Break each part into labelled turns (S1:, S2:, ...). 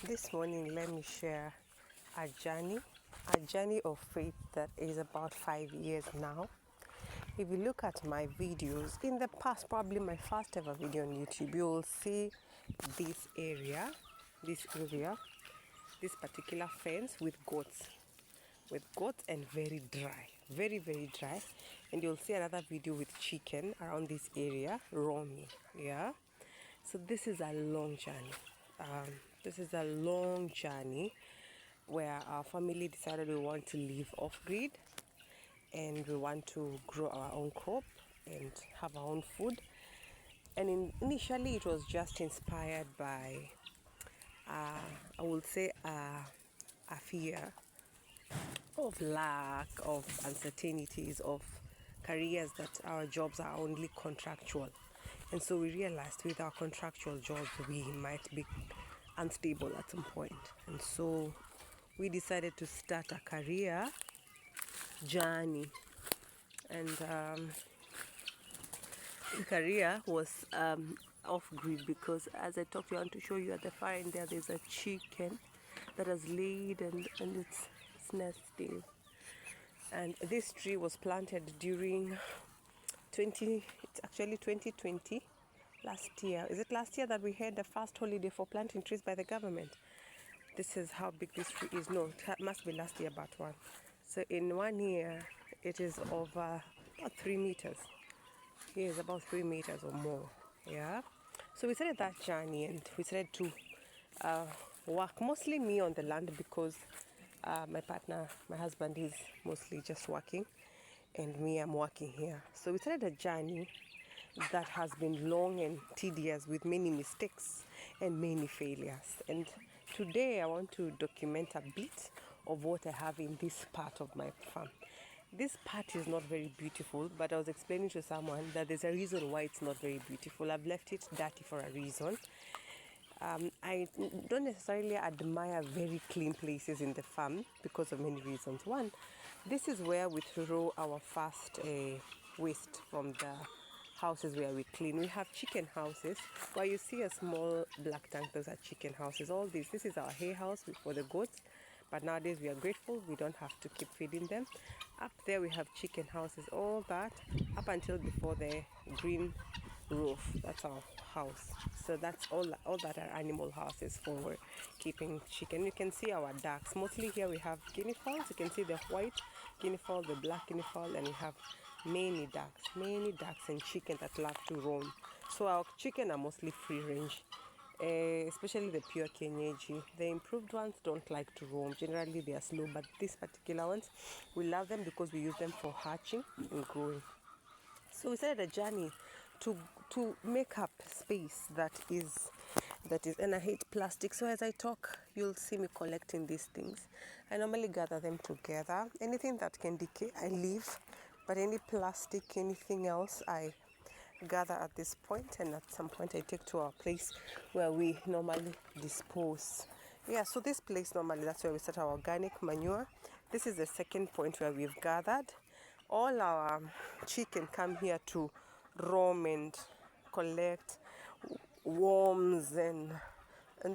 S1: This morning, let me share a journey of faith that is about 5 years now. If you look at my videos in the past, probably my first ever video on YouTube, you will see this area, this area, this particular fence with goats and very dry, very dry. And you'll see another video with chicken around this area roaming. Yeah. So this is a long journey. This is a long journey where our family decided we want to live off grid and we want to grow our own crop and have our own food. And initially, it was just inspired by, I would say, a fear of lack of uncertainties of careers, that our jobs are only contractual. And so we realized with our contractual jobs, we might be unstable at some point. And so we decided to start a career journey. And the career was off grid because, as I talked, I want to show you at the far end there's a chicken that has laid and it's nesting. And this tree was planted during it's actually 2020, last year. Is it last year that we had the first holiday for planting trees by the government? This is how big this tree is. No, it must be last year, but one. So in 1 year, it is over about 3 meters. Yeah, it's about 3 meters or more. Yeah. So we started that journey and we started to work, mostly me on the land, because my partner, my husband, is mostly just working, and me, I'm working here. So we started a journey that has been long and tedious, with many mistakes and many failures. And today I want to document a bit of what I have in this part of my farm. This part is not very beautiful, but I was explaining to someone that there's a reason why it's not very beautiful. I've left it dirty for a reason. I don't necessarily admire very clean places in the farm because of many reasons. One, this is where we throw our first waste from the houses where we clean. We have chicken houses where you see a small black tank. Those are chicken houses. All this is our hay house for the goats, but nowadays we are grateful we don't have to keep feeding them. Up there we have chicken houses, all that up until before the green roof. That's our house. So that's all that are animal houses for keeping chicken. You can see our ducks. Mostly here we have guinea fowls. You can see the white guinea fowl, the black guinea fowl, and we have many ducks and chicken that love to roam. So our chicken are mostly free range, especially the pure kienyeji. The improved ones don't like to roam. Generally they are slow, but these particular ones, we love them because we use them for hatching and growing. So we started a journey to make up space that is, and I hate plastic. So as I talk, you'll see me collecting these things. I normally gather them together. Anything that can decay, I leave, but any plastic, anything else, I gather at this point, and at some point I take to our place where we normally dispose. Yeah, so this place normally, that's where we start our organic manure. This is the second point where we've gathered. All our chicken come here to roam and collect worms and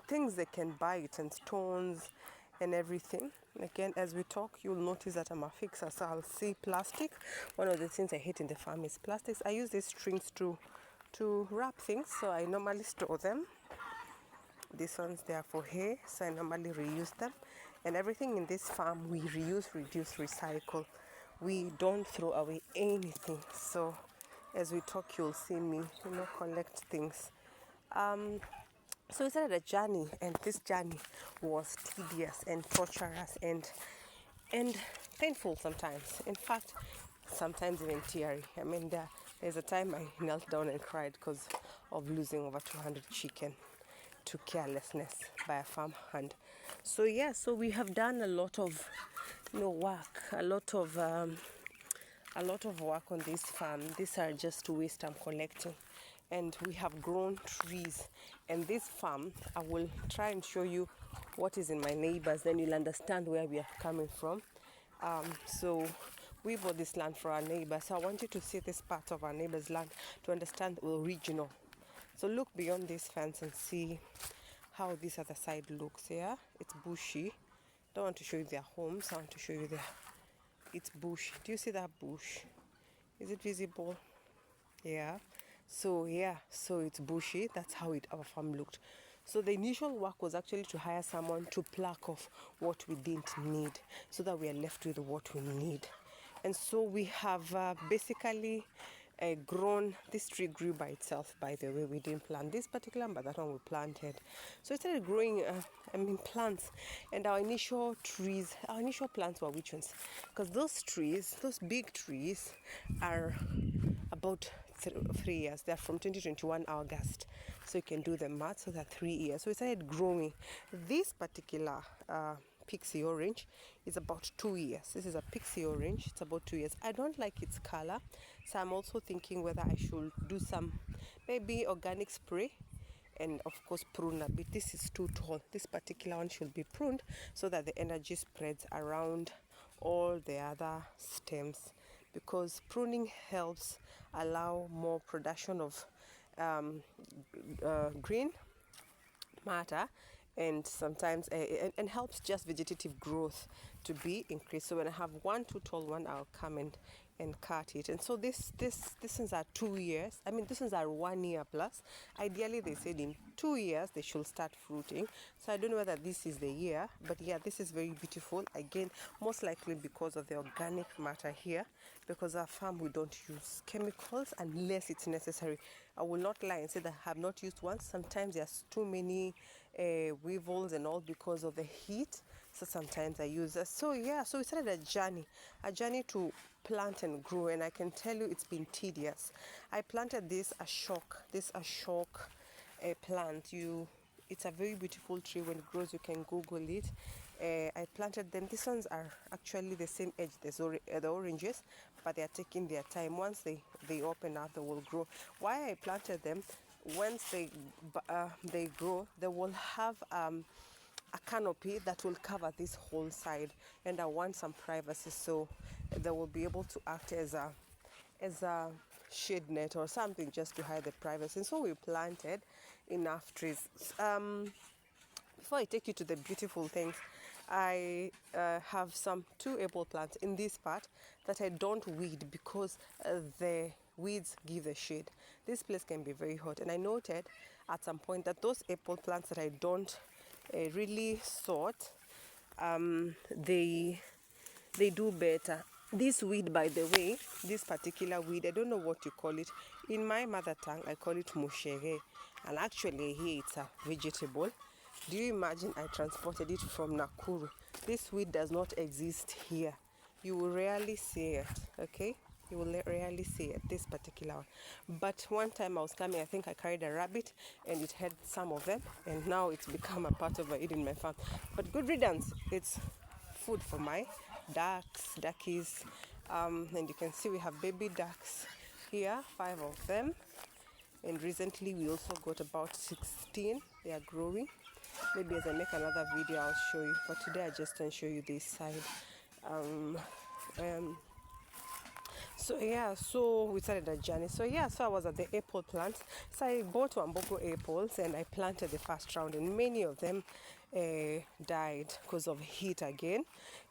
S1: things they can bite, and stones and everything. Again, as we talk, you'll notice that I'm a fixer, so I'll see plastic. One of the things I hate in the farm is plastics. I use these strings to wrap things, so I normally store them. These ones, they are for hay, so I normally reuse them. And everything in this farm, we reuse, reduce, recycle. We don't throw away anything. So as we talk, you'll see me, collect things. So we started a journey, and this journey was tedious and torturous and painful sometimes. In fact, sometimes even teary. I mean, there's a time I knelt down and cried because of losing over 200 chicken to carelessness by a farm hand. So yeah, so we have done a lot of work, a lot of work on this farm. These are just waste I'm collecting, and we have grown trees. And this farm, I will try and show you what is in my neighbors, then you'll understand where we are coming from. So we bought this land for our neighbors. So I want you to see this part of our neighbor's land to understand the original. So look beyond this fence and see how this other side looks. Yeah, it's bushy. Don't want to show you their homes. I want to show you it's bush. Do you see that bush? Is it visible? Yeah. So yeah, so it's bushy. That's how our farm looked. So the initial work was actually to hire someone to pluck off what we didn't need, so that we are left with what we need. And so we have basically grown. This tree grew by itself, by the way. We didn't plant this particular one, but that one we planted. So it started growing plants. And our initial plants were which ones? Because those trees, those big trees, are about 3 years. They're from 2021 August, so you can do the math. So they're 3 years. So it started growing. This particular pixie orange is about 2 years. This is a pixie orange. It's about 2 years. I don't like its color, so I'm also thinking whether I should do some maybe organic spray, and of course prune a bit. This is too tall. This particular one should be pruned so that the energy spreads around all the other stems, because pruning helps allow more production of green matter, and sometimes and helps just vegetative growth to be increased. So when I have one too tall one, I'll come and cut it. And so this ones are 2 years. I mean, this ones are 1 year plus. Ideally, they said in 2 years they should start fruiting. So I don't know whether this is the year, but yeah, this is very beautiful. Again, most likely because of the organic matter here, because our farm we don't use chemicals unless it's necessary. I will not lie and say that I have not used one. Sometimes there's too many weevils and all because of the heat. So sometimes I use it. So yeah, so we started a journey to plant and grow, and I can tell you it's been tedious. I planted this ashok plant. It's a very beautiful tree. When it grows, you can Google it. I planted them. These ones are actually the same age as the oranges, but they are taking their time. Once they open up, they will grow. Why I planted them? Once they grow, they will have a canopy that will cover this whole side, and I want some privacy, so they will be able to act as a shade net or something just to hide the privacy. And so we planted enough trees. Before I take you to the beautiful things, I have some 2 apple plants in this part that I don't weed because the weeds give the shade. This place can be very hot, and I noted at some point that those apple plants that I don't really sort, they do better. This weed, by the way, this particular weed, I don't know what you call it. In my mother tongue, I call it mushere, and actually here it's a vegetable. Do you imagine I transported it from Nakuru? This weed does not exist here. You will rarely see it, okay? You will rarely see it, this particular one. But one time I was coming, I think I carried a rabbit and it had some of them, and now it's become a part of it in my farm. But good riddance, it's food for my duckies. And you can see we have baby ducks here, 5 of them. And recently we also got about 16. They are growing. Maybe as I make another video I'll show you, but today I just want to show you this side. So yeah, so we started a journey. So yeah, so I was at the apple plants. So I bought Wambogo apples and I planted the first round, and many of them died because of heat again.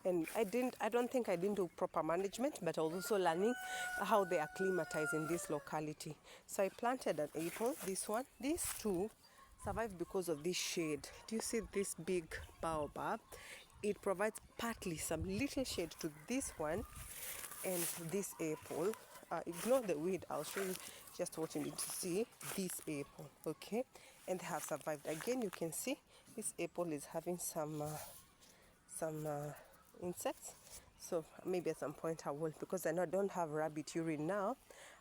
S1: And I don't think I didn't do proper management, but I was also learning how they acclimatize in this locality. So I planted an apple, this one. These 2 survived because of this shade. Do you see this big baobab? It provides partly some little shade to this one and this apple. Ignore the weed, I'll show you just what you need to see. This apple, okay? And they have survived. Again, you can see this apple is having some insects. So maybe at some point I will, because I don't have rabbit urine now,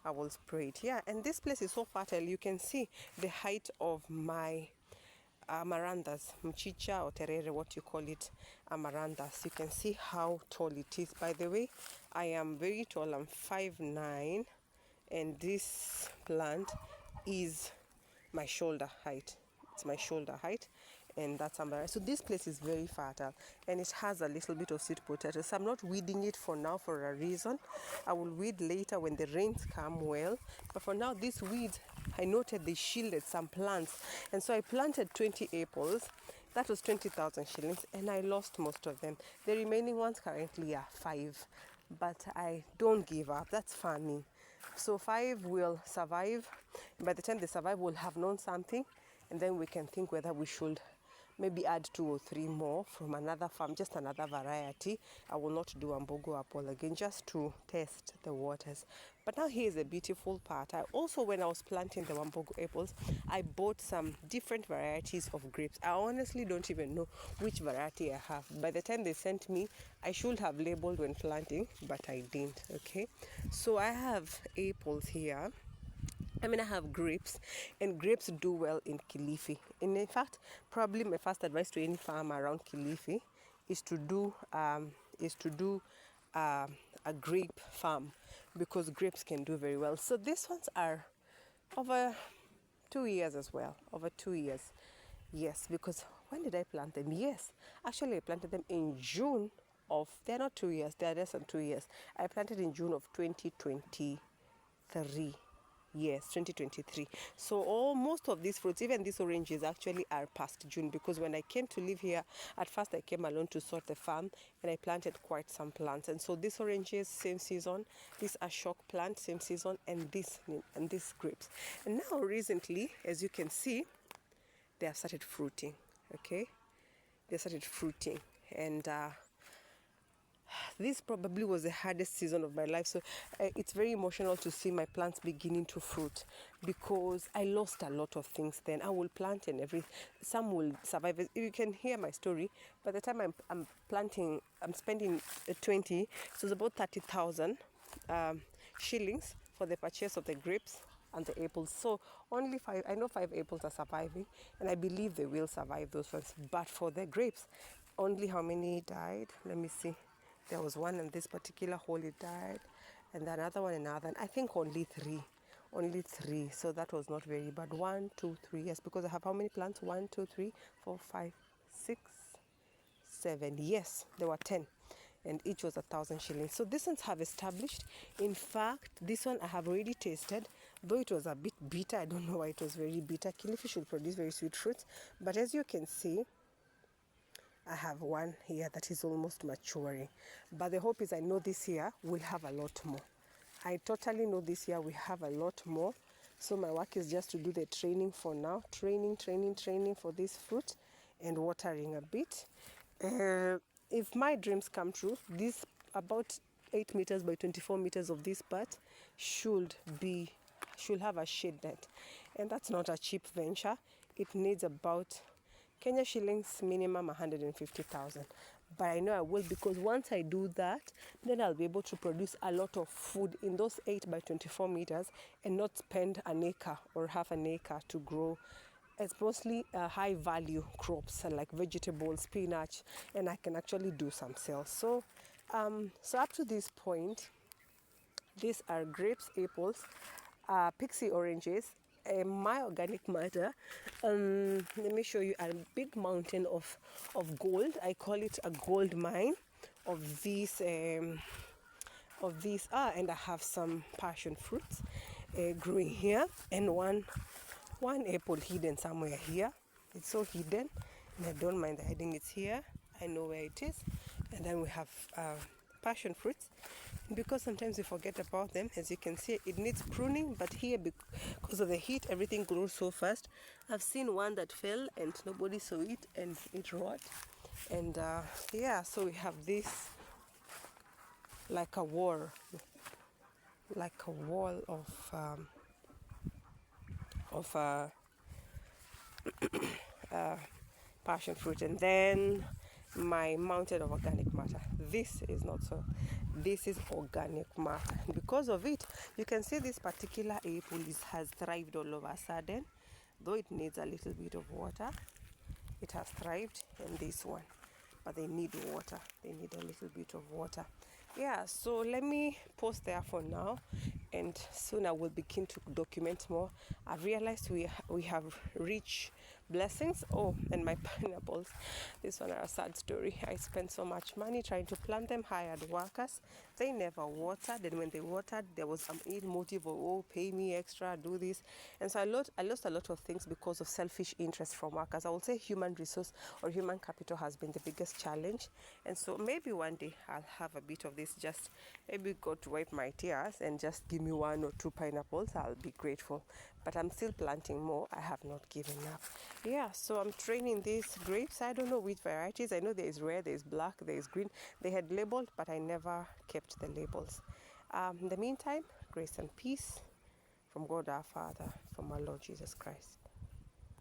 S1: I will spray it. Yeah, and this place is so fertile. You can see the height of my amaranthus, mchicha or terere, what you call it, amaranthus. You can see how tall it is. By the way, I am very tall. I'm 5'9", and this plant is my shoulder height. It's my shoulder height, and that's amber. So this place is very fertile, and it has a little bit of sweet potato. So I'm not weeding it for now for a reason. I will weed later when the rains come well. But for now, these weeds, I noted they shielded some plants, and so I planted 20 apples. That was 20,000 shillings, and I lost most of them. The remaining ones currently are 5, but I don't give up. That's farming. So 5 will survive. By the time they survive, we'll have known something, and then we can think whether we should maybe add 2 or 3 more from another farm, just another variety. I will not do Ambogo apple again, just to test the waters. But now here's a beautiful part. I also, when I was planting the Wambogo apples, I bought some different varieties of grapes. I honestly don't even know which variety I have. By the time they sent me, I should have labeled when planting, but I didn't. Okay, so I have apples here. I have grapes, and grapes do well in Kilifi. And in fact, probably my first advice to any farmer around Kilifi is to do a grape farm, because grapes can do very well. So these ones are over 2 years as well, over 2 years. Yes, because when did I plant them? Yes, actually I planted them in June of, they're not 2 years, they're less than 2 years. I planted in June of 2023. Yes, 2023. So most of these fruits, even these oranges, actually are past June, because when I came to live here, at first I came alone to sort the farm, and I planted quite some plants. And so these oranges, same season. These are shock plant, same season, and these grapes. And now recently, as you can see, they have started fruiting. Okay, they started fruiting, and this probably was the hardest season of my life. So it's very emotional to see my plants beginning to fruit, because I lost a lot of things then. I will plant and some will survive. You can hear my story. By the time I'm planting, I'm spending 20, so it's about 30,000 shillings for the purchase of the grapes and the apples. So only 5, I know 5 apples are surviving, and I believe they will survive those ones. But for the grapes, only how many died? Let me see. There was one in this particular hole, it died, and another one, another. I think only 3. Only 3. So that was not very bad. 1, 2, 3. Yes, because I have how many plants? 1, 2, 3, 4, 5, 6, 7. Yes, there were 10. And each was 1,000 shillings. So these ones have established. In fact, this one I have already tasted, though it was a bit bitter. I don't know why it was very bitter. Kilifi should produce very sweet fruits. But as you can see, I have one here that is almost maturing. But the hope is, I know this year we'll have a lot more. I totally know this year we have a lot more. So my work is just to do the training for now. Training for this fruit, and watering a bit. If my dreams come true, this about 8 meters by 24 meters of this part should have a shade net. And that's not a cheap venture. It needs about Kenya shillings minimum 150,000. But I know I will, because once I do that, then I'll be able to produce a lot of food in those 8 by 24 meters, and not spend an acre or half an acre to grow. It's mostly high value crops, like vegetables, spinach, and I can actually do some sales. So up to this point, these are grapes, apples, pixie oranges, my organic matter. Let me show you a big mountain of gold. I call it a gold mine of these and I have some passion fruits growing here, and one apple hidden somewhere here. It's so hidden, and I don't mind hiding. It's here, I know where it is. And then we have passion fruits, because sometimes we forget about them. As you can see, it needs pruning, but here, because of the heat, everything grows so fast. I've seen one that fell and nobody saw it, and it rot. And so we have this like a wall of passion fruit. And then my mountain of organic matter. This is not so. This is organic matter. Because of it, you can see this particular apple has thrived all of a sudden, though it needs a little bit of water. It has thrived, and this one, but they need water. They need a little bit of water. Yeah, so let me pause there for now, and soon I will begin to document more. I've realized we have reached blessings. Oh, and my pineapples. This one are a sad story. I spent so much money trying to plant them, hired workers. They never watered. And when they watered, there was some motive of, oh, pay me extra, do this. And so I lost a lot of things because of selfish interest from workers. I will say human resource or human capital has been the biggest challenge. And so maybe one day I'll have a bit of this, just maybe God to wipe my tears and just give me 1 or 2 pineapples. I'll be grateful. But I'm still planting more. I have not given up. Yeah, so I'm training these grapes. I don't know which varieties. I know there is red, there is black, there is green. They had labeled, but I never kept the labels. In the meantime, grace and peace from God our Father, from our Lord Jesus Christ.